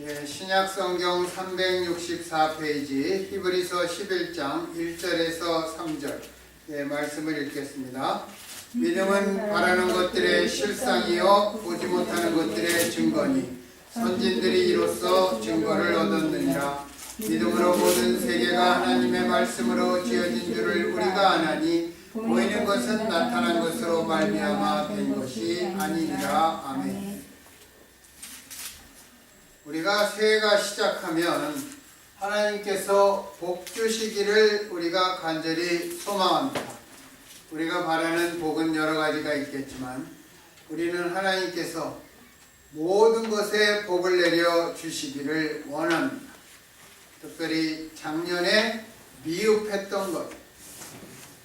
신약성경 364페이지 히브리서 11장 1절에서 3절 말씀을 읽겠습니다. 믿음은 바라는 것들의 실상이요 보지 못하는 것들의 증거니 선진들이 이로써 증거를 얻었느니라. 믿음으로 모든 세계가 하나님의 말씀으로 지어진 줄을 우리가 아나니 보이는 것은 나타난 것으로 말미암아 된 것이 아니니라. 아멘. 우리가 새해가 시작하면 하나님께서 복 주시기를 우리가 간절히 소망합니다. 우리가 바라는 복은 여러 가지가 있겠지만 우리는 하나님께서 모든 것에 복을 내려 주시기를 원합니다. 특별히 작년에 미흡했던 것,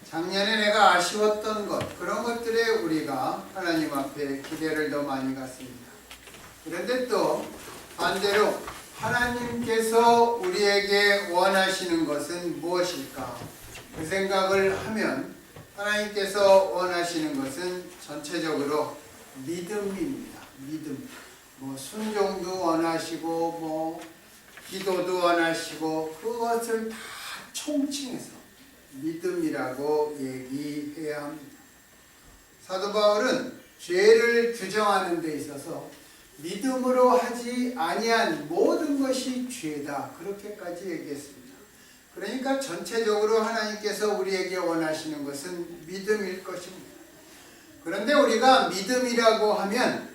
작년에 내가 아쉬웠던 것, 그런 것들에 우리가 하나님 앞에 기대를 더 많이 갖습니다. 그런데 또 반대로 하나님께서 우리에게 원하시는 것은 무엇일까? 그 생각을 하면 하나님께서 원하시는 것은 전체적으로 믿음입니다. 믿음. 순종도 원하시고 기도도 원하시고 그것을 다 총칭해서 믿음이라고 얘기해야 합니다. 사도 바울은 죄를 규정하는 데 있어서 믿음으로 하지 아니한 모든 것이 죄다, 그렇게까지 얘기했습니다. 그러니까 전체적으로 하나님께서 우리에게 원하시는 것은 믿음일 것입니다. 그런데 우리가 믿음이라고 하면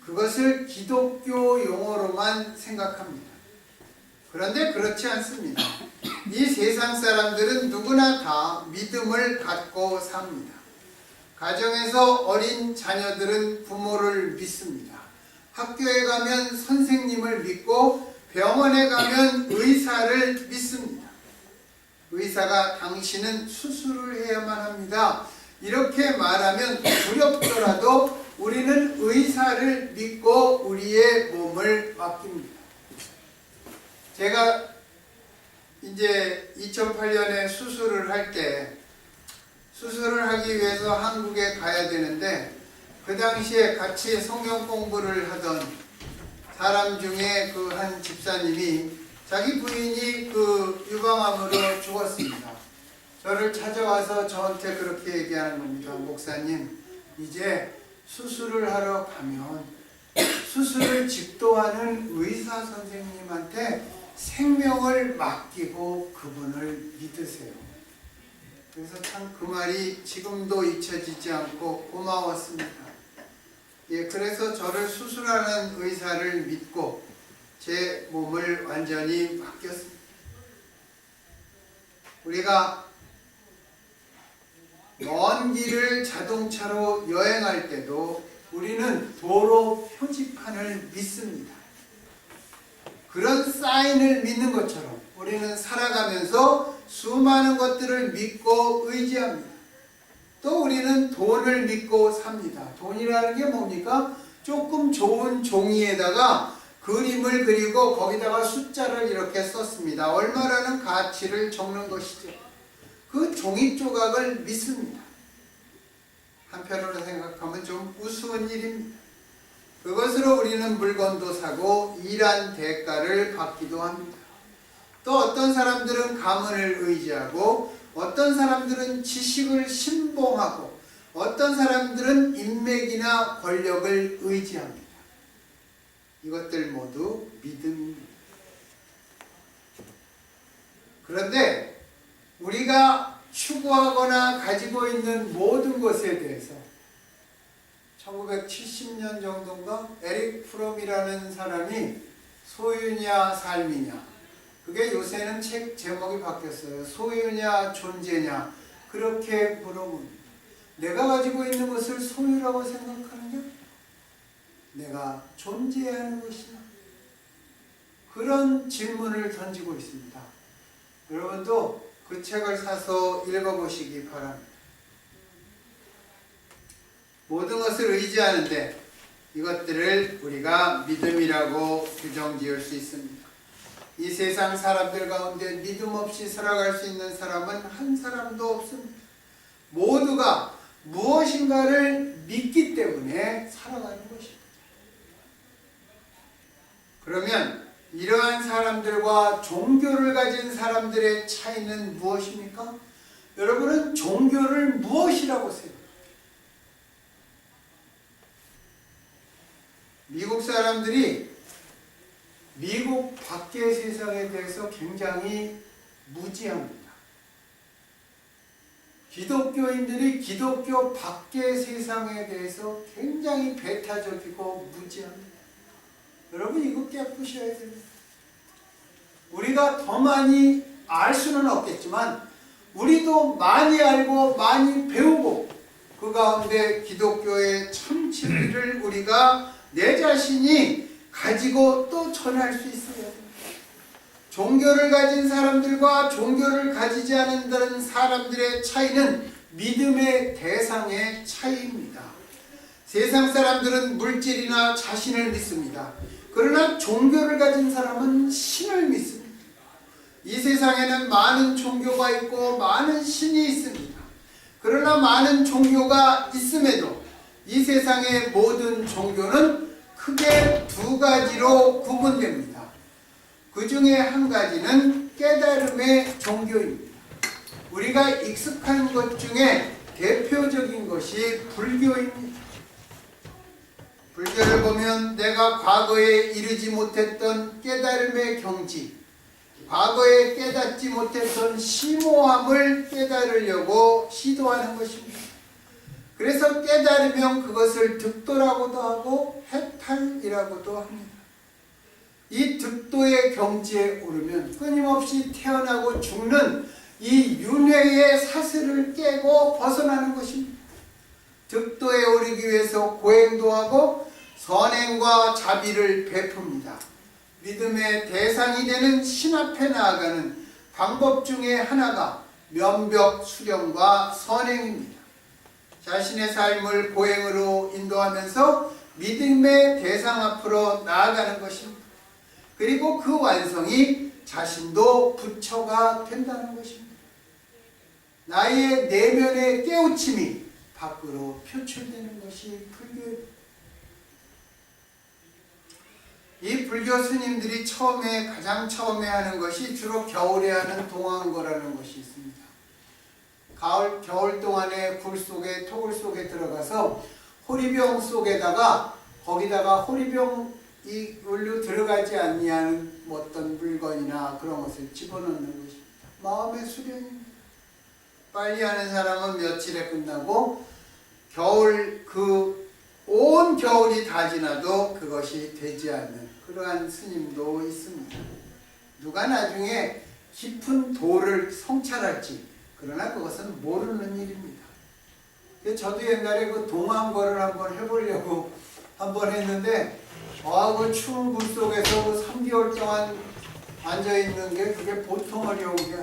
그것을 기독교 용어로만 생각합니다. 그런데 그렇지 않습니다. 이 세상 사람들은 누구나 다 믿음을 갖고 삽니다. 가정에서 어린 자녀들은 부모를 믿습니다. 학교에 가면 선생님을 믿고 병원에 가면 의사를 믿습니다. 의사가 당신은 수술을 해야만 합니다. 이렇게 말하면 두렵더라도 우리는 의사를 믿고 우리의 몸을 맡깁니다. 제가 이제 2008년에 수술을 하기 위해서 한국에 가야 되는데 그 당시에 같이 성경 공부를 하던 사람 중에 그 한 집사님이 자기 부인이 그 유방암으로 죽었습니다. 저를 찾아와서 저한테 그렇게 얘기하는 겁니다. 목사님, 이제 수술을 하러 가면 수술을 집도하는 의사 선생님한테 생명을 맡기고 그분을 믿으세요. 그래서 참 그 말이 지금도 잊혀지지 않고 고마웠습니다. 그래서 저를 수술하는 의사를 믿고 제 몸을 완전히 맡겼습니다. 우리가 먼 길을 자동차로 여행할 때도 우리는 도로 표지판을 믿습니다. 그런 사인을 믿는 것처럼 우리는 살아가면서 수많은 것들을 믿고 의지합니다. 또 우리는 돈을 믿고 삽니다. 돈이라는 게 뭡니까? 조금 좋은 종이에다가 그림을 그리고 거기다가 숫자를 이렇게 썼습니다. 얼마라는 가치를 적는 것이죠. 그 종이 조각을 믿습니다. 한편으로 생각하면 좀 우스운 일입니다. 그것으로 우리는 물건도 사고 일한 대가를 받기도 합니다. 또 어떤 사람들은 가문을 의지하고 어떤 사람들은 지식을 신봉하고 어떤 사람들은 인맥이나 권력을 의지합니다. 이것들 모두 믿음입니다. 그런데 우리가 추구하거나 가지고 있는 모든 것에 대해서 1970년 정도인가 에릭 프롬이라는 사람이 소유냐 삶이냐, 그게 요새는 책 제목이 바뀌었어요. 소유냐 존재냐, 그렇게 물어봅니다. 내가 가지고 있는 것을 소유라고 생각하느냐? 내가 존재하는 것이냐? 그런 질문을 던지고 있습니다. 여러분도 그 책을 사서 읽어보시기 바랍니다. 모든 것을 의지하는데 이것들을 우리가 믿음이라고 규정지을 수 있습니다. 이 세상 사람들 가운데 믿음 없이 살아갈 수 있는 사람은 한 사람도 없습니다. 모두가 무엇인가를 믿기 때문에 살아가는 것입니다. 그러면 이러한 사람들과 종교를 가진 사람들의 차이는 무엇입니까? 여러분은 종교를 무엇이라고 생각합니까? 미국 사람들이 미국 밖의 세상에 대해서 굉장히 무지합니다. 기독교인들이 기독교 밖의 세상에 대해서 굉장히 배타적이고 무지합니다. 여러분 이거 깨부셔야 됩니다. 우리가 더 많이 알 수는 없겠지만 우리도 많이 알고 많이 배우고 그 가운데 기독교의 참 진리를 우리가 내 자신이 가지고 또 전할 수 있어야 됩니다. 종교를 가진 사람들과 종교를 가지지 않는 사람들의 차이는 믿음의 대상의 차이입니다. 세상 사람들은 물질이나 자신을 믿습니다. 그러나 종교를 가진 사람은 신을 믿습니다. 이 세상에는 많은 종교가 있고 많은 신이 있습니다. 그러나 많은 종교가 있음에도 이 세상의 모든 종교는 크게 두 가지로 구분됩니다. 그 중에 한 가지는 깨달음의 종교입니다. 우리가 익숙한 것 중에 대표적인 것이 불교입니다. 불교를 보면 내가 과거에 이르지 못했던 깨달음의 경지, 과거에 깨닫지 못했던 심오함을 깨달으려고 시도하는 것입니다. 그래서 깨달으면 그것을 득도라고도 하고 해탈이라고도 합니다. 이 득도의 경지에 오르면 끊임없이 태어나고 죽는 이 윤회의 사슬을 깨고 벗어나는 것입니다. 득도에 오르기 위해서 고행도 하고 선행과 자비를 베풉니다. 믿음의 대상이 되는 신 앞에 나아가는 방법 중에 하나가 면벽 수령과 선행입니다. 자신의 삶을 고행으로 인도하면서 믿음의 대상 앞으로 나아가는 것입니다. 그리고 그 완성이 자신도 부처가 된다는 것입니다. 나의 내면의 깨우침이 밖으로 표출되는 것이 불교입니다. 이 불교 스님들이 가장 처음에 하는 것이 주로 겨울에 하는 동안거라는 것이 있습니다. 겨울 동안에 굴 속에, 토굴 속에 들어가서 호리병 속에다가 거기다가 호리병이 물로 들어가지 않냐는 어떤 물건이나 그런 것을 집어넣는 것입니다. 마음의 수련입니다. 빨리 하는 사람은 며칠에 끝나고 온 겨울이 다 지나도 그것이 되지 않는 그러한 스님도 있습니다. 누가 나중에 깊은 도를 성찰할지 그러나 그것은 모르는 일입니다. 저도 옛날에 그 동안거를 한번 해보려고 한번 했는데 그 추운 물 속에서 3개월 동안 앉아있는 게 그게 보통 어려운 게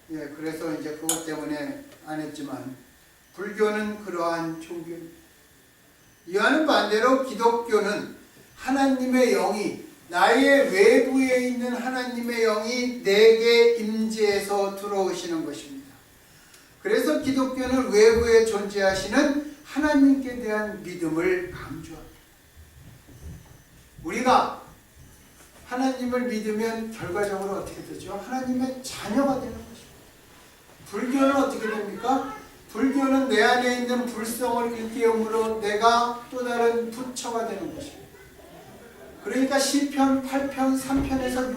아니에요. 그래서 이제 그것 때문에 안 했지만 불교는 그러한 종교입니다. 이와는 반대로 기독교는 하나님의 영이 나의 외부에 있는 하나님의 영이 내게 임재해서 들어오시는 것입니다. 그래서 기독교는 외부에 존재하시는 하나님께 대한 믿음을 강조합니다. 우리가 하나님을 믿으면 결과적으로 어떻게 되죠? 하나님의 자녀가 되는 것입니다. 불교는 어떻게 됩니까? 불교는 내 안에 있는 불성을 일깨움으로 내가 또 다른 부처가 되는 것입니다. 그러니까 시편 8편 3편에서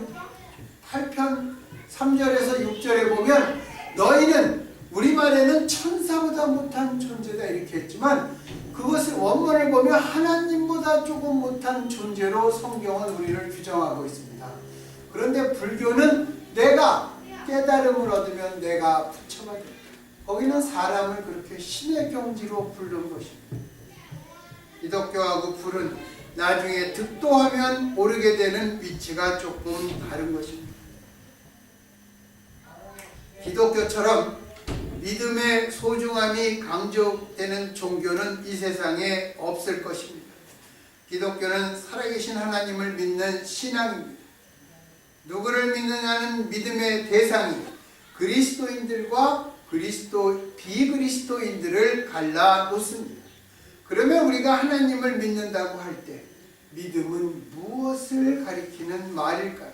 8편 3절에서 6절에 보면 너희는 우리말에는 천사보다 못한 존재다 이렇게 했지만 그것을 원문을 보면 하나님보다 조금 못한 존재로 성경은 우리를 규정하고 있습니다. 그런데 불교는 내가 깨달음을 얻으면 내가 부처가 된다. 거기는 사람을 그렇게 신의 경지로 부른 것입니다. 기독교하고 불은 나중에 득도하면 오르게 되는 위치가 조금 다른 것입니다. 기독교처럼 믿음의 소중함이 강조되는 종교는 이 세상에 없을 것입니다. 기독교는 살아계신 하나님을 믿는 신앙입니다. 누구를 믿느냐는 믿음의 대상이 그리스도인들과 비그리스도인들을 갈라 놓습니다. 그러면 우리가 하나님을 믿는다고 할 때 믿음은 무엇을 가리키는 말일까요?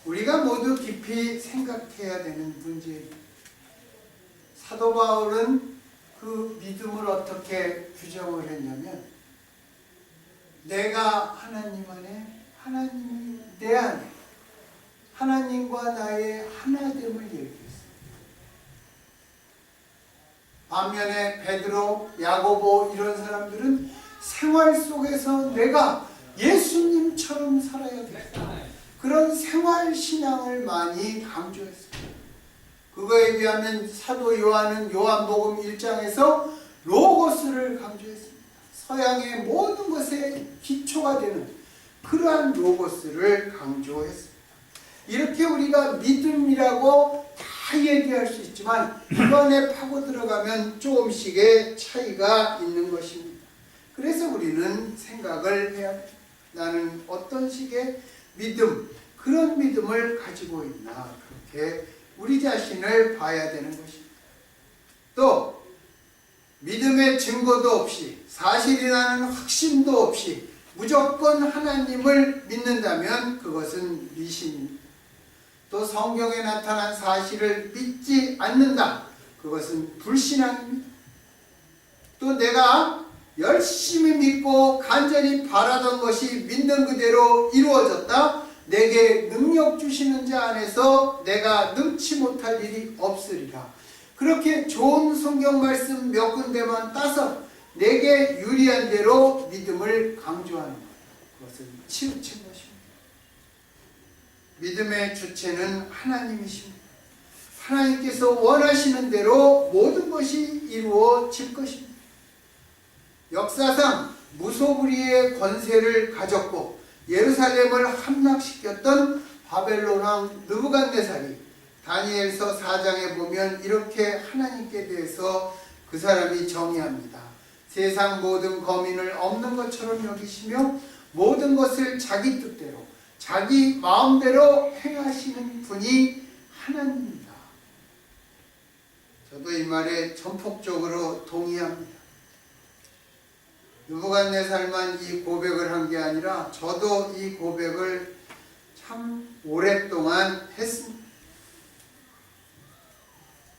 우리가 모두 깊이 생각해야 되는 문제입니다. 사도 바울은 그 믿음을 어떻게 규정을 했냐면, 내가 하나님 안에, 하나님이 내 안에, 하나님과 나의 하나됨을 얘기했습니다. 반면에 베드로, 야고보 이런 사람들은 생활 속에서 내가 예수님처럼 살아야 된다, 그런 생활 신앙을 많이 강조했습니다. 그거에 비하면 사도 요한은 요한복음 1장에서 로고스를 강조했습니다. 서양의 모든 것에 기초가 되는 그러한 로고스를 강조했습니다. 이렇게 우리가 믿음이라고 다 얘기할 수 있지만 그 안에 파고 들어가면 조금씩의 차이가 있는 것입니다. 그래서 우리는 생각을 해야 합니다. 나는 어떤 식의 믿음, 그런 믿음을 가지고 있나, 그렇게 우리 자신을 봐야 되는 것입니다. 또 믿음의 증거도 없이, 사실이라는 확신도 없이 무조건 하나님을 믿는다면 그것은 미신입니다. 또 성경에 나타난 사실을 믿지 않는다, 그것은 불신앙입니다. 또 내가 열심히 믿고 간절히 바라던 것이 믿는 그대로 이루어졌다, 내게 능력 주시는 자 안에서 내가 능치 못할 일이 없으리라. 그렇게 좋은 성경 말씀 몇 군데만 따서 내게 유리한 대로 믿음을 강조하는 것, 그것은 치우친 것입니다. 믿음의 주체는 하나님이십니다. 하나님께서 원하시는 대로 모든 것이 이루어질 것입니다. 역사상 무소불위의 권세를 가졌고 예루살렘을 함락시켰던 바벨론 왕 느부갓네살이 다니엘서 4장에 보면 이렇게 하나님께 대해서 그 사람이 정의합니다. 세상 모든 거민을 없는 것처럼 여기시며 모든 것을 자기 뜻대로 자기 마음대로 행하시는 분이 하나님입니다. 저도 이 말에 전폭적으로 동의합니다. 느부갓네살만 이 고백을 한 게 아니라 저도 이 고백을 참 오랫동안 했습니다.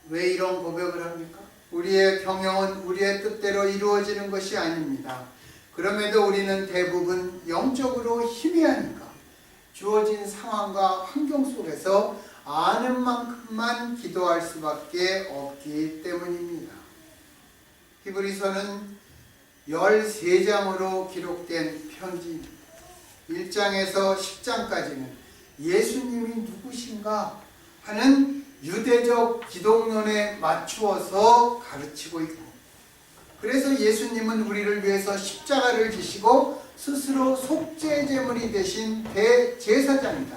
왜 이런 고백을 합니까? 우리의 경영은 우리의 뜻대로 이루어지는 것이 아닙니다. 그럼에도 우리는 대부분 영적으로 희미하니까 주어진 상황과 환경 속에서 아는 만큼만 기도할 수밖에 없기 때문입니다. 히브리서는 13장으로 기록된 편지 1장에서 10장까지는 예수님이 누구신가 하는 유대적 기독론에 맞추어서 가르치고 있고, 그래서 예수님은 우리를 위해서 십자가를 지시고 스스로 속죄제물이 되신 대제사장이다.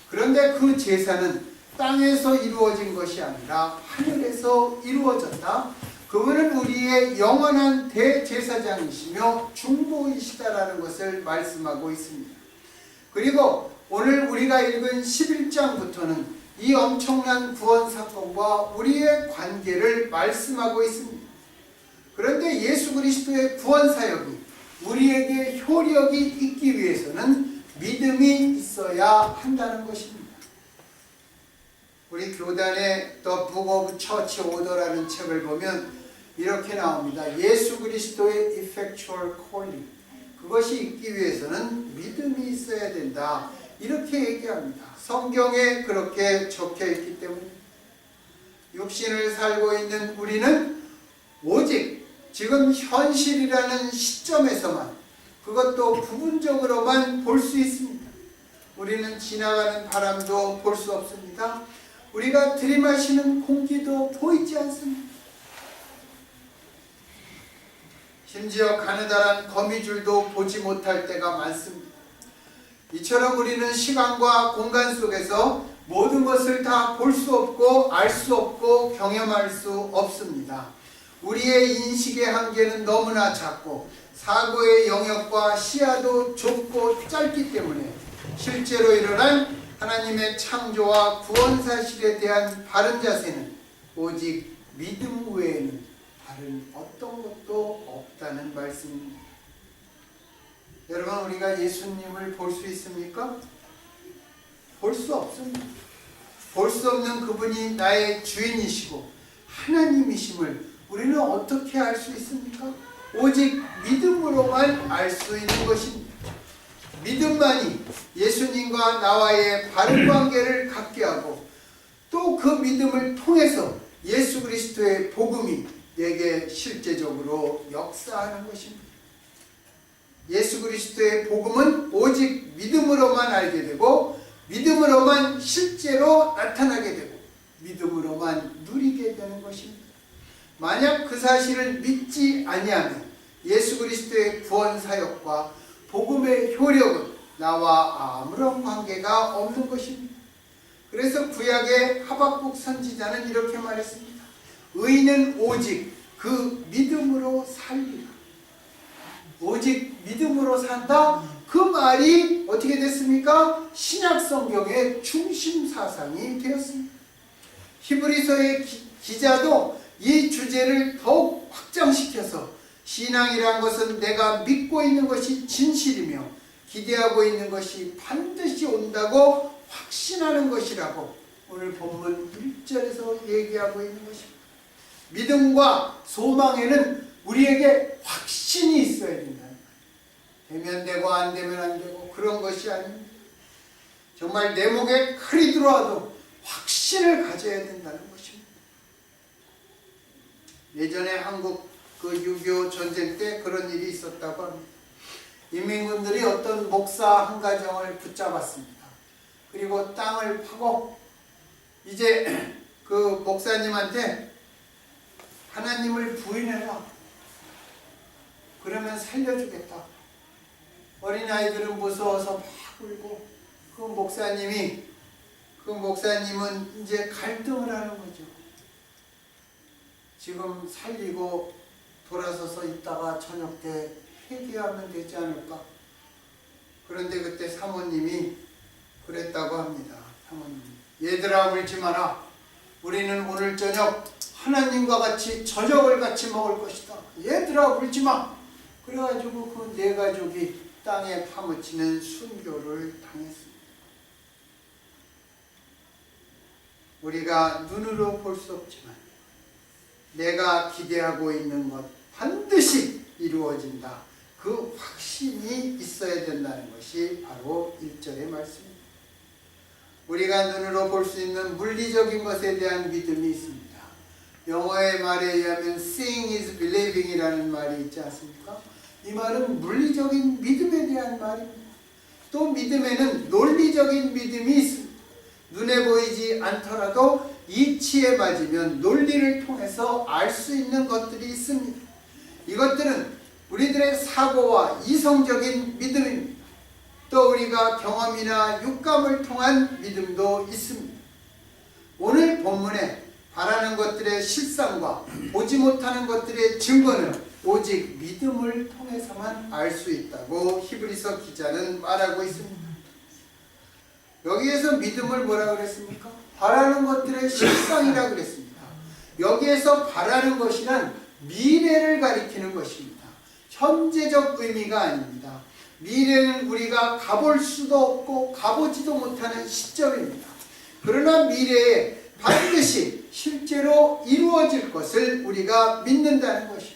그런데 그 제사는 땅에서 이루어진 것이 아니라 하늘에서 이루어졌다. 그분은 우리의 영원한 대제사장이시며 중보이시다라는 것을 말씀하고 있습니다. 그리고 오늘 우리가 읽은 11장부터는 이 엄청난 구원 사건과 우리의 관계를 말씀하고 있습니다. 그런데 예수 그리스도의 구원 사역이 우리에게 효력이 있기 위해서는 믿음이 있어야 한다는 것입니다. 우리 교단의 The Book of Church Order라는 책을 보면 이렇게 나옵니다. 예수 그리스도의 effectual calling, 그것이 있기 위해서는 믿음이 있어야 된다, 이렇게 얘기합니다. 성경에 그렇게 적혀 있기 때문입니다. 육신을 살고 있는 우리는 오직 지금 현실이라는 시점에서만, 그것도 부분적으로만 볼 수 있습니다. 우리는 지나가는 바람도 볼 수 없습니다. 우리가 들이마시는 공기도 보이지 않습니다. 심지어 가느다란 거미줄도 보지 못할 때가 많습니다. 이처럼 우리는 시간과 공간 속에서 모든 것을 다 볼 수 없고 알 수 없고 경험할 수 없습니다. 우리의 인식의 한계는 너무나 작고 사고의 영역과 시야도 좁고 짧기 때문에 실제로 일어난 하나님의 창조와 구원 사실에 대한 바른 자세는 오직 믿음 외에는 다른 어떤 것도 없다는 말씀입니다. 여러분, 우리가 예수님을 볼 수 있습니까? 볼 수 없습니다. 볼 수 없는 그분이 나의 주인이시고 하나님이심을 우리는 어떻게 알 수 있습니까? 오직 믿음으로만 알 수 있는 것입니다. 믿음만이 예수님과 나와의 바른 관계를 갖게 하고 또 그 믿음을 통해서 예수 그리스도의 복음이 내게 실제적으로 역사하는 것입니다. 예수 그리스도의 복음은 오직 믿음으로만 알게 되고 믿음으로만 실제로 나타나게 되고 믿음으로만 누리게 되는 것입니다. 만약 그 사실을 믿지 아니하면 예수 그리스도의 구원 사역과 복음의 효력은 나와 아무런 관계가 없는 것입니다. 그래서 구약의 하박국 선지자는 이렇게 말했습니다. 의인은 오직 그 믿음으로 살리라. 오직 믿음으로 산다. 그 말이 어떻게 됐습니까? 신약 성경의 중심 사상이 되었습니다. 히브리서의 기자도 이 주제를 더욱 확장시켜서 신앙이란 것은 내가 믿고 있는 것이 진실이며 기대하고 있는 것이 반드시 온다고 확신하는 것이라고 오늘 본문 1절에서 얘기하고 있는 것입니다. 믿음과 소망에는 우리에게 확신이 있어야 된다. 되면 되고 안 되면 안 되고 그런 것이 아닙니다. 정말 내 목에 칼이 들어와도 확신을 가져야 된다는 것입니다. 예전에 한국 그 6.25 전쟁 때 그런 일이 있었다고 합니다. 인민군들이 어떤 목사 한 가정을 붙잡았습니다. 그리고 땅을 파고 이제 그 목사님한테 하나님을 부인해라. 그러면 살려주겠다. 어린아이들은 무서워서 막 울고 그 목사님은 이제 갈등을 하는 거죠. 지금 살리고 돌아서서 있다가 저녁 때 회개하면 되지 않을까? 그런데 그때 사모님이 그랬다고 합니다. 사모님, 얘들아 울지 마라. 우리는 오늘 저녁 하나님과 같이 저녁을 같이 먹을 것이다. 얘들아 울지 마. 그래가지고 그 네 가족이 땅에 파묻히는 순교를 당했습니다. 우리가 눈으로 볼 수 없지만 내가 기대하고 있는 것 반드시 이루어진다. 그 확신이 있어야 된다는 것이 바로 1절의 말씀입니다. 우리가 눈으로 볼 수 있는 물리적인 것에 대한 믿음이 있습니다. 영어의 말에 의하면 seeing is believing 이라는 말이 있지 않습니까? 이 말은 물리적인 믿음에 대한 말입니다. 또 믿음에는 논리적인 믿음이 있습니다. 눈에 보이지 않더라도 이치에 맞으면 논리를 통해서 알 수 있는 것들이 있습니다. 이것들은 우리들의 사고와 이성적인 믿음입니다. 또 우리가 경험이나 육감을 통한 믿음도 있습니다. 오늘 본문에 바라는 것들의 실상과 보지 못하는 것들의 증거는 오직 믿음을 통해서만 알 수 있다고 히브리서 기자는 말하고 있습니다. 여기에서 믿음을 뭐라고 그랬습니까? 바라는 것들의 실상이라고 그랬습니다. 여기에서 바라는 것이란 미래를 가리키는 것입니다. 현재적 의미가 아닙니다. 미래는 우리가 가볼 수도 없고 가보지도 못하는 시점입니다. 그러나 미래에 반드시 실제로 이루어질 것을 우리가 믿는다는 것입니다.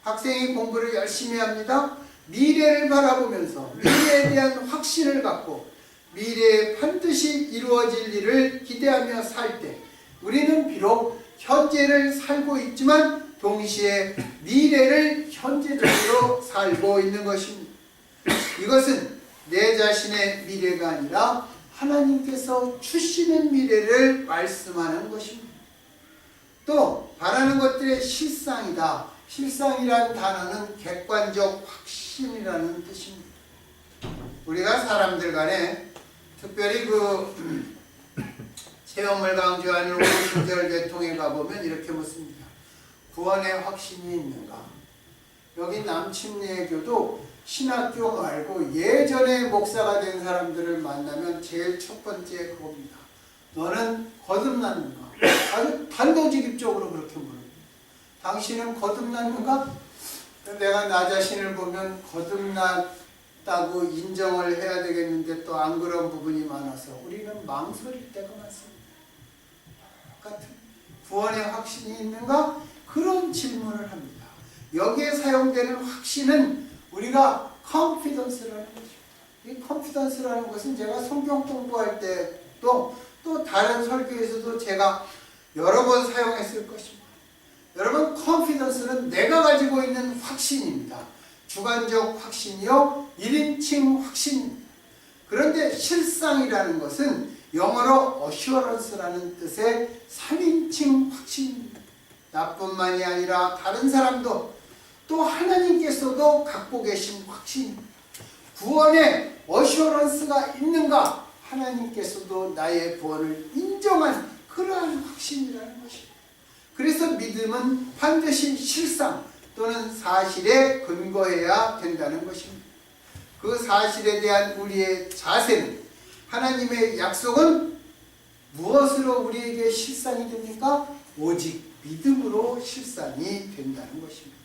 학생이 공부를 열심히 합니다. 미래를 바라보면서 미래에 대한 확신을 갖고 미래에 반드시 이루어질 일을 기대하며 살 때 우리는 비록 현재를 살고 있지만 동시에 미래를 현재적으로 살고 있는 것입니다. 이것은 내 자신의 미래가 아니라 하나님께서 주시는 미래를 말씀하는 것입니다. 또 바라는 것들의 실상이다. 실상이라는 단어는 객관적 확신이라는 뜻입니다. 우리가 사람들 간에 특별히 그 체험을 강조하는 오순절 계통에 가보면 이렇게 묻습니다. 구원의 확신이 있는가? 여기 남침례교도 신학교 말고 예전에 목사가 된 사람들을 만나면 제일 첫 번째 그겁니다. 너는 거듭났는가? 아주 단도직입적으로 그렇게 물어요. 당신은 거듭났는가? 내가 나 자신을 보면 있다고 인정을 해야 되겠는데 또 안 그런 부분이 많아서 우리는 망설일 때가 많습니다. 같은 구원의 확신이 있는가? 그런 질문을 합니다. 여기에 사용되는 확신은 우리가 confidence라는 거죠. 이 confidence라는 것은 제가 성경 공부할 때도 또 다른 설교에서도 제가 여러 번 사용했을 것입니다. 여러분, confidence는 내가 가지고 있는 확신입니다. 주관적 확신이요, 1인칭 확신입니다. 그런데 실상이라는 것은 영어로 assurance라는 뜻의 3인칭 확신입니다. 나뿐만이 아니라 다른 사람도 또 하나님께서도 갖고 계신 확신입니다. 구원에 assurance가 있는가? 하나님께서도 나의 구원을 인정한 그러한 확신이라는 것입니다. 그래서 믿음은 반드시 실상 또는 사실에 근거해야 된다는 것입니다. 그 사실에 대한 우리의 자세는, 하나님의 약속은 무엇으로 우리에게 실상이 됩니까? 오직 믿음으로 실상이 된다는 것입니다.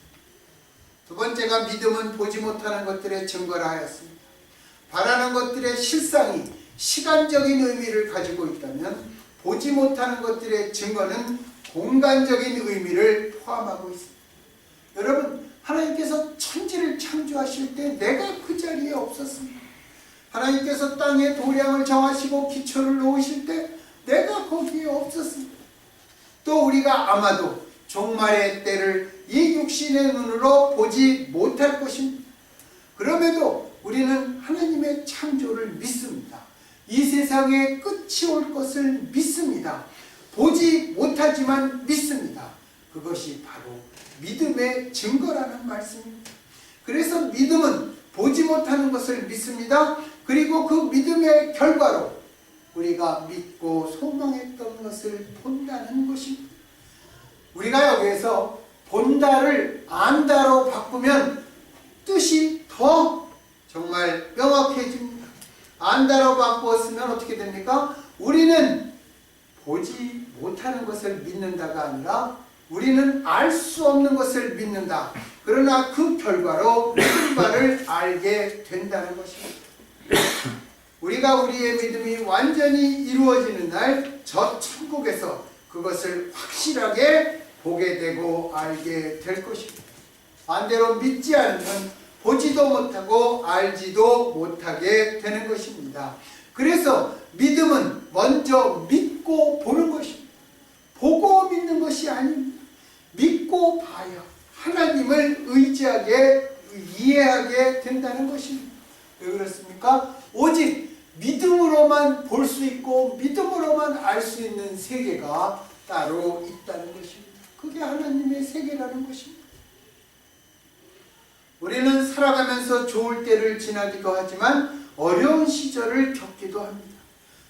두 번째가 믿음은 보지 못하는 것들의 증거라 하였습니다. 바라는 것들의 실상이 시간적인 의미를 가지고 있다면 보지 못하는 것들의 증거는 공간적인 의미를 포함하고 있습니다. 여러분, 하나님께서 천지를 창조하실 때 내가 그 자리에 없었습니다. 하나님께서 땅의 도량을 정하시고 기초를 놓으실 때 내가 거기에 없었습니다. 또 우리가 아마도 종말의 때를 이 육신의 눈으로 보지 못할 것입니다. 그럼에도 우리는 하나님의 창조를 믿습니다. 이 세상의 끝이 올 것을 믿습니다. 보지 못하지만 믿습니다. 그것이 바로 믿음의 증거라는 말씀입니다. 그래서 믿음은 보지 못하는 것을 믿습니다. 그리고 그 믿음의 결과로 우리가 믿고 소망했던 것을 본다는 것입니다. 우리가 여기에서 본다를 안다로 바꾸면 뜻이 더 정말 명확해집니다. 안다로 바꾸었으면 어떻게 됩니까? 우리는 보지 못하는 것을 믿는다가 아니라 우리는 알 수 없는 것을 믿는다. 그러나 그 결과로 그 바를 알게 된다는 것입니다. 우리가 우리의 믿음이 완전히 이루어지는 날 저 천국에서 그것을 확실하게 보게 되고 알게 될 것입니다. 반대로 믿지 않으면 보지도 못하고 알지도 못하게 되는 것입니다. 그래서 믿음은 먼저 믿고 보는 것입니다. 보고 믿는 것이 아닙니다. 믿고 봐야 하나님을 의지하게 이해하게 된다는 것입니다. 왜 그렇습니까? 오직 믿음으로만 볼 수 있고 믿음으로만 알 수 있는 세계가 따로 있다는 것입니다. 그게 하나님의 세계라는 것입니다. 우리는 살아가면서 좋을 때를 지나기도 하지만 어려운 시절을 겪기도 합니다.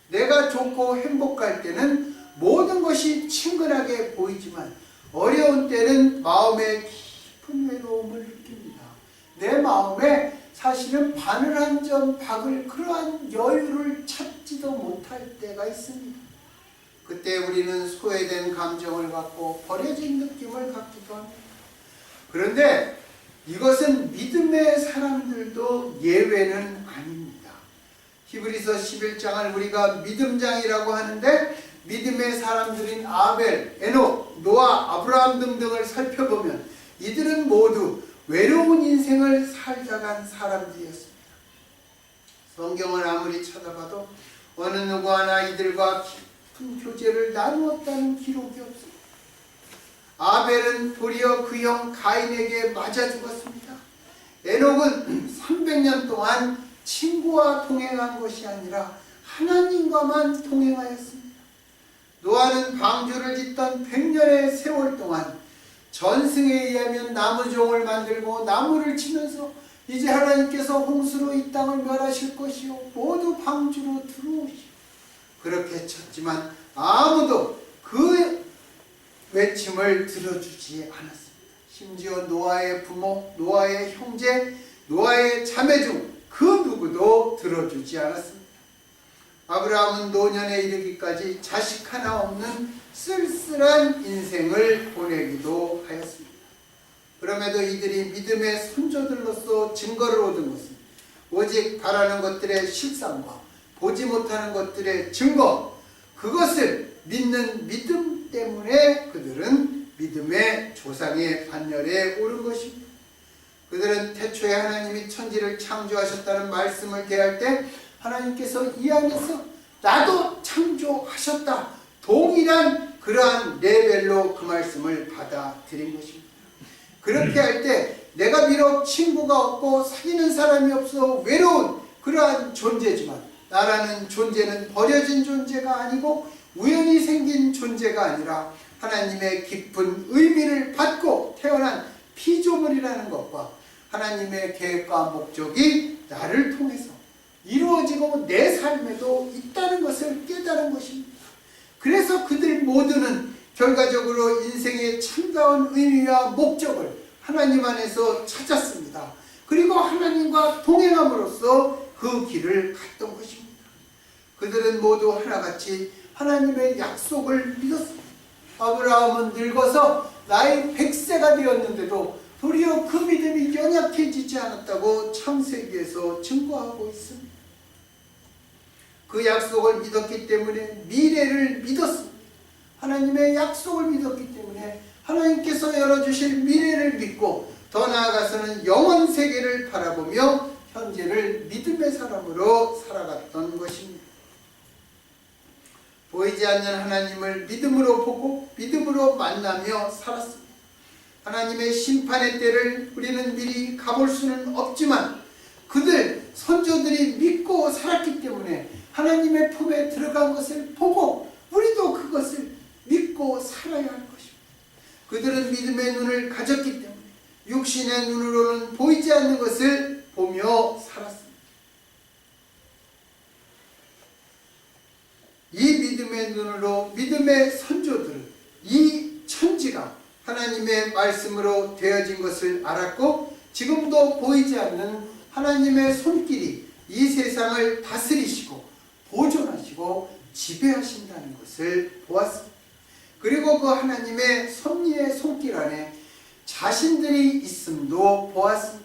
내가 좋고 행복할 때는 모든 것이 친근하게 보이지만 어려운 때는 마음에 깊은 외로움을 느낍니다. 내 마음에 사실은 바늘 한 점 박을 그러한 여유를 찾지도 못할 때가 있습니다. 그때 우리는 소외된 감정을 갖고 버려진 느낌을 갖기도 합니다. 그런데 이것은 믿음의 사람들도 예외는 아닙니다. 히브리서 11장을 우리가 믿음장이라고 하는데 믿음의 사람들인 아벨, 에녹, 노아, 아브라함 등등을 살펴보면 이들은 모두 외로운 인생을 살다간 사람들이었습니다. 성경을 아무리 찾아봐도 어느 누구 하나 이들과 깊은 교제를 나누었다는 기록이 없습니다. 아벨은 도리어 그 형 가인에게 맞아 죽었습니다. 에녹은 300년 동안 친구와 동행한 것이 아니라 하나님과만 동행하였습니다. 노아는 방주를 짓던 100년의 세월 동안 전승에 의하면 나무종을 만들고 나무를 치면서 이제 하나님께서 홍수로 이 땅을 멸하실 것이요 모두 방주로 들어오시오. 그렇게 쳤지만 아무도 그 외침을 들어주지 않았습니다. 심지어 노아의 부모, 노아의 형제, 노아의 자매 중 그 누구도 들어주지 않았습니다. 아브라함은 노년에 이르기까지 자식 하나 없는 쓸쓸한 인생을 보내기도 하였습니다. 그럼에도 이들이 믿음의 선조들로서 증거를 얻은 것은 오직 바라는 것들의 실상과 보지 못하는 것들의 증거, 그것을 믿는 믿음 때문에 그들은 믿음의 조상의 반열에 오른 것입니다. 그들은 태초에 하나님이 천지를 창조하셨다는 말씀을 대할 때 하나님께서 이 안에서 나도 창조하셨다, 동일한 그러한 레벨로 그 말씀을 받아들인 것입니다. 그렇게 할 때 내가 비록 친구가 없고 사귀는 사람이 없어 외로운 그러한 존재지만, 나라는 존재는 버려진 존재가 아니고 우연히 생긴 존재가 아니라 하나님의 깊은 의미를 받고 태어난 피조물이라는 것과 하나님의 계획과 목적이 나를 통해서 이루어지고 내 삶에도 있다는 것을 깨달은 것입니다. 그래서 그들 모두는 결과적으로 인생의 참다운 의미와 목적을 하나님 안에서 찾았습니다. 그리고 하나님과 동행함으로써 그 길을 갔던 것입니다. 그들은 모두 하나같이 하나님의 약속을 믿었습니다. 아브라함은 늙어서 나이 100세가 되었는데도 도리어 그 믿음이 연약해지지 않았다고 창세기에서 증거하고 있습니다. 그 약속을 믿었기 때문에 미래를 믿었습니다. 하나님의 약속을 믿었기 때문에 하나님께서 열어주실 미래를 믿고 더 나아가서는 영원 세계를 바라보며 현재를 믿음의 사람으로 살아갔던 것입니다. 보이지 않는 하나님을 믿음으로 보고 믿음으로 만나며 살았습니다. 하나님의 심판의 때를 우리는 미리 가볼 수는 없지만 그들 선조들이 믿고 살았기 때문에 하나님의 품에 들어간 것을 보고 우리도 그것을 믿고 살아야 할 것입니다. 그들은 믿음의 눈을 가졌기 때문에 육신의 눈으로는 보이지 않는 것을 보며 살았습니다. 이 믿음의 눈으로 믿음의 선조들은 이 천지가 하나님의 말씀으로 되어진 것을 알았고 지금도 보이지 않는 하나님의 손길이 이 세상을 다스리시고 보존하시고 지배하신다는 것을 보았습니다. 그리고 그 하나님의 섭리의 손길 안에 자신들이 있음도 보았습니다.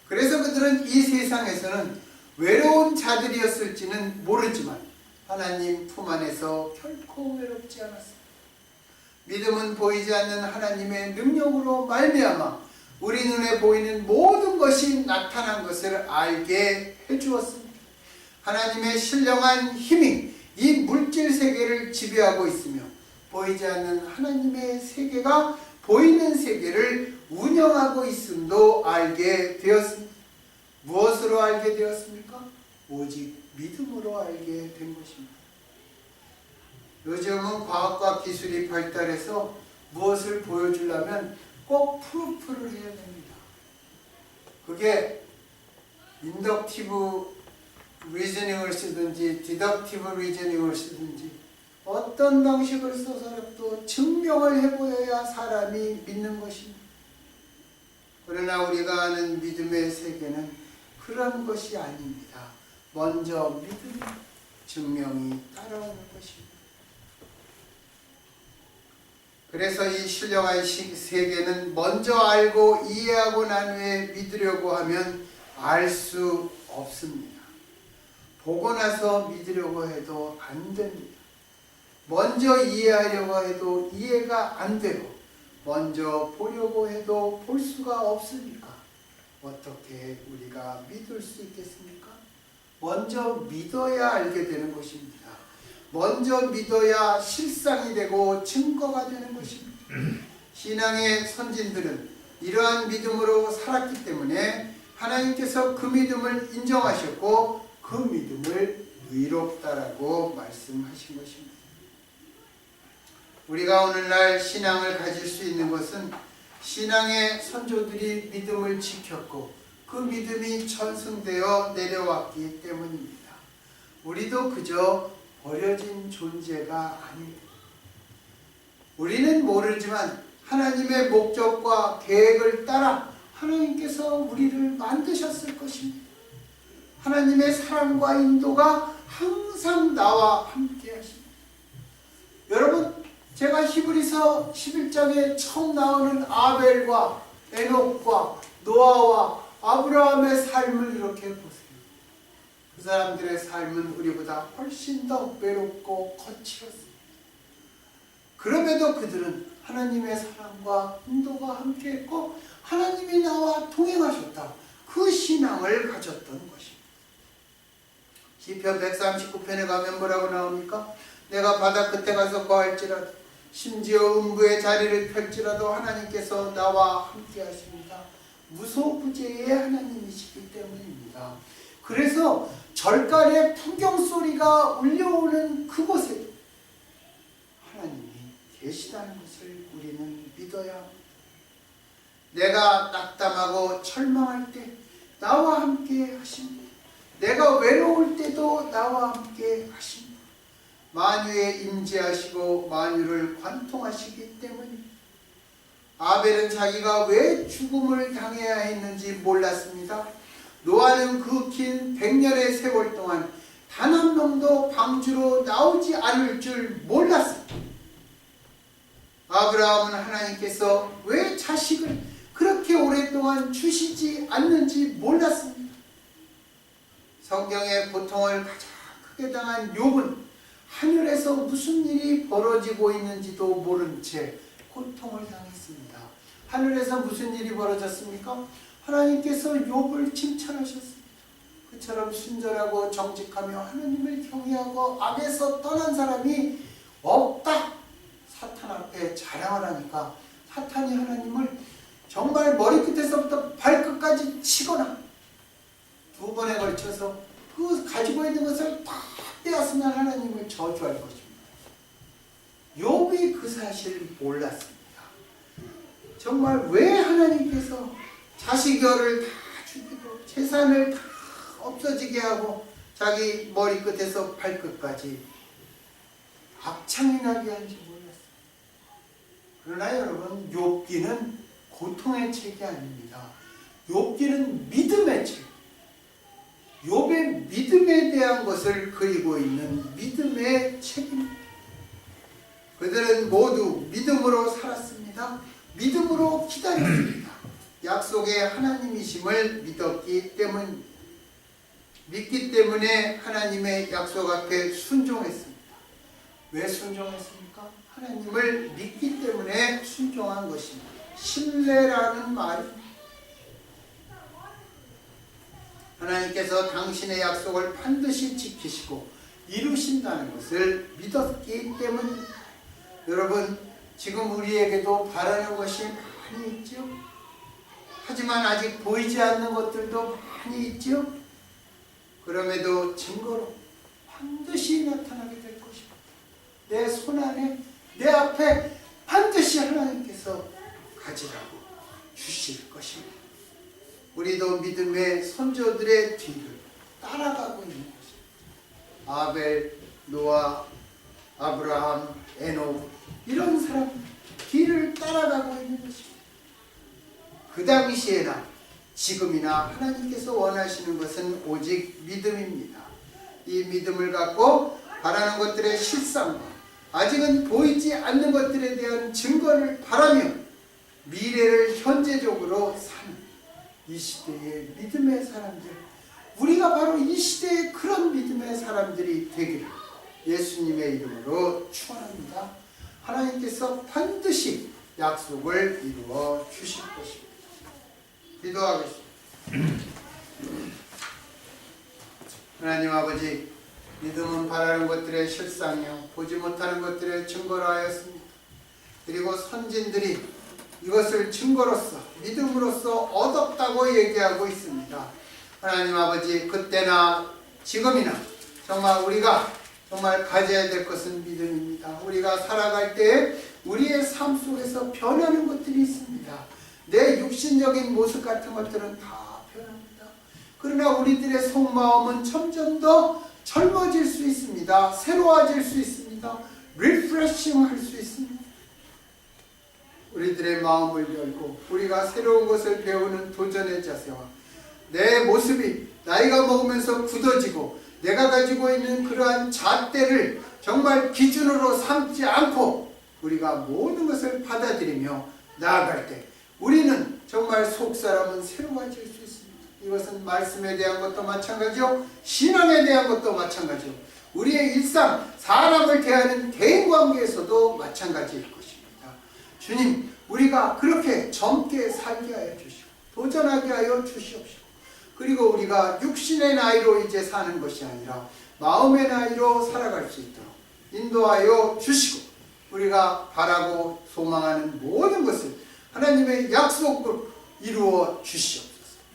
그래서 그들은 이 세상에서는 외로운 자들이었을지는 모르지만 하나님 품 안에서 결코 외롭지 않았습니다. 믿음은 보이지 않는 하나님의 능력으로 말미암아 우리 눈에 보이는 모든 것이 나타난 것을 알게 해주었습니다. 하나님의 신령한 힘이 이 물질 세계를 지배하고 있으며 보이지 않는 하나님의 세계가 보이는 세계를 운영하고 있음도 알게 되었습니다. 무엇으로 알게 되었습니까? 오직 믿음으로 알게 된 것입니다. 요즘은 과학과 기술이 발달해서 무엇을 보여주려면 꼭 프루프를 해야 됩니다. 그게 인덕티브 리저닝을 쓰든지 디덕티브 리저닝을 쓰든지 어떤 방식을 써서라도 증명을 해보여야 사람이 믿는 것입니다. 그러나 우리가 아는 믿음의 세계는 그런 것이 아닙니다. 먼저 믿음이 증명이 따라오는 것입니다. 그래서 이 신령한 세계는 먼저 알고 이해하고 난 후에 믿으려고 하면 알 수 없습니다. 보고 나서 믿으려고 해도 안 됩니다. 먼저 이해하려고 해도 이해가 안 되고 먼저 보려고 해도 볼 수가 없으니까 어떻게 우리가 믿을 수 있겠습니까? 먼저 믿어야 알게 되는 것입니다. 먼저 믿어야 실상이 되고 증거가 되는 것입니다. 신앙의 선진들은 이러한 믿음으로 살았기 때문에 하나님께서 그 믿음을 인정하셨고 그 믿음을 의롭다라고 말씀하신 것입니다. 우리가 오늘날 신앙을 가질 수 있는 것은 신앙의 선조들이 믿음을 지켰고 그 믿음이 전승되어 내려왔기 때문입니다. 우리도 그저 버려진 존재가 아닙니다. 우리는 모르지만 하나님의 목적과 계획을 따라 하나님께서 우리를 만드셨을 것입니다. 하나님의 사랑과 인도가 항상 나와 함께 하십니다. 여러분, 제가 히브리서 11장에 처음 나오는 아벨과 에녹과 노아와 아브라함의 삶을 이렇게 보세요. 그 사람들의 삶은 우리보다 훨씬 더 외롭고 거칠었습니다. 그럼에도 그들은 하나님의 사랑과 인도가 함께했고 하나님이 나와 동행하셨다. 그 신앙을 가졌던 것입니다. 시편 139편에 가면 뭐라고 나옵니까? 내가 바다 끝에 가서 거할지라도 심지어 음부의 자리를 펼지라도 하나님께서 나와 함께 하십니다. 무소부재의 하나님이시기 때문입니다. 그래서 절간의 풍경 소리가 울려오는 그곳에 하나님이 계시다는 것을 우리는 믿어야 합니다. 내가 낙담하고 절망할 때 나와 함께 하십니다. 내가 외로울 때도 나와 함께 하십니다. 만유에 임재하시고 만유를 관통하시기 때문입니다. 아벨은 자기가 왜 죽음을 당해야 했는지 몰랐습니다. 노아는 그 긴 100년의 세월 동안 단 한 명도 방주로 나오지 않을 줄 몰랐습니다. 아브라함은 하나님께서 왜 자식을 그렇게 오랫동안 주시지 않는지 몰랐습니다. 성경의 고통을 가장 크게 당한 욥은 하늘에서 무슨 일이 벌어지고 있는지도 모른 채 고통을 당했습니다. 하늘에서 무슨 일이 벌어졌습니까? 하나님께서 욥을 칭찬하셨습니다. 그처럼 순전하고 정직하며 하나님을 경외하고 악에서 떠난 사람이 없다. 사탄 앞에 자랑을 하니까 사탄이 하나님을 정말 머리끝에서부터 발끝까지 치거나 두 번에 걸쳐서 그 가지고 있는 것을 다 빼앗으면 하나님을 저주할 것입니다. 욥이 그 사실을 몰랐습니다. 정말 왜 하나님께서 자식여를 다 죽이고 재산을 다 없어지게 하고 자기 머리끝에서 발끝까지 악창이 나게 한지 몰랐어요. 그러나 여러분, 욥기는 고통의 책이 아닙니다. 욥기는 믿음의 책. 욥의 믿음에 대한 것을 그리고 있는 믿음의 책입니다. 그들은 모두 믿음으로 살았습니다. 믿음으로 기다렸습니다. 약속의 하나님이심을 믿었기 때문입니다. 믿기 때문에 하나님의 약속 앞에 순종했습니다. 왜 순종했습니까? 하나님을 믿기 때문에 순종한 것입니다. 신뢰라는 말입니다. 하나님께서 당신의 약속을 반드시 지키시고 이루신다는 것을 믿었기 때문입니다. 여러분, 지금 우리에게도 바라는 것이 많이 있죠. 하지만 아직 보이지 않는 것들도 많이 있죠. 그럼에도 증거로 반드시 나타나게 될 것입니다. 내 손안에, 내 앞에 반드시 하나님께서 가지라고 주실 것입니다. 우리도 믿음의 선조들의 뒤를 따라가고 있는 것입니다. 아벨, 노아, 아브라함, 에녹, 이런 사람 뒤를 따라가고 있는 것입니다. 그 당시에나 지금이나 하나님께서 원하시는 것은 오직 믿음입니다. 이 믿음을 갖고 바라는 것들의 실상과 아직은 보이지 않는 것들에 대한 증거를 바라며 미래를 현재적으로 사는 이 시대의 믿음의 사람들, 우리가 바로 이 시대의 그런 믿음의 사람들이 되기를 예수님의 이름으로 축원합니다. 하나님께서 반드시 약속을 이루어 주실 것입니다. 기도하겠습니다. 하나님 아버지, 믿음은 바라는 것들의 실상이요 보지 못하는 것들의 증거로 하였습니다. 그리고 선진들이 이것을 증거로서 믿음으로써 얻었다고 얘기하고 있습니다. 하나님 아버지, 그때나 지금이나 정말 우리가 정말 가져야 될 것은 믿음입니다. 우리가 살아갈 때 우리의 삶 속에서 변하는 것들이 있습니다. 내 육신적인 모습 같은 것들은 다 변합니다. 그러나 우리들의 속마음은 점점 더 젊어질 수 있습니다. 새로워질 수 있습니다. 리프레싱 할 수 있습니다. 우리들의 마음을 열고 우리가 새로운 것을 배우는 도전의 자세와 내 모습이 나이가 먹으면서 굳어지고 내가 가지고 있는 그러한 잣대를 정말 기준으로 삼지 않고 우리가 모든 것을 받아들이며 나아갈 때 우리는 정말 속사람은 새로워질 수 있습니다. 이것은 말씀에 대한 것도 마찬가지요. 신앙에 대한 것도 마찬가지요. 우리의 일상, 사람을 대하는 대인관계에서도 마찬가지일 것입니다. 주님, 우리가 그렇게 젊게 살게 하여 주시고 도전하게 하여 주시옵시고, 그리고 우리가 육신의 나이로 이제 사는 것이 아니라 마음의 나이로 살아갈 수 있도록 인도하여 주시고, 우리가 바라고 소망하는 모든 것을 하나님의 약속으로 이루어 주시옵소서.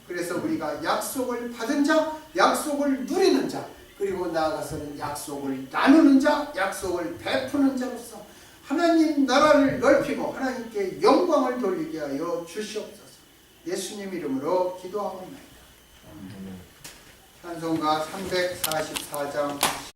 그래서 우리가 약속을 받은 자, 약속을 누리는 자, 그리고 나아가서는 약속을 나누는 자, 약속을 베푸는 자로서 하나님 나라를 넓히고 하나님께 영광을 돌리게 하여 주시옵소서. 예수님 이름으로 기도하옵나이다. 찬송가 344장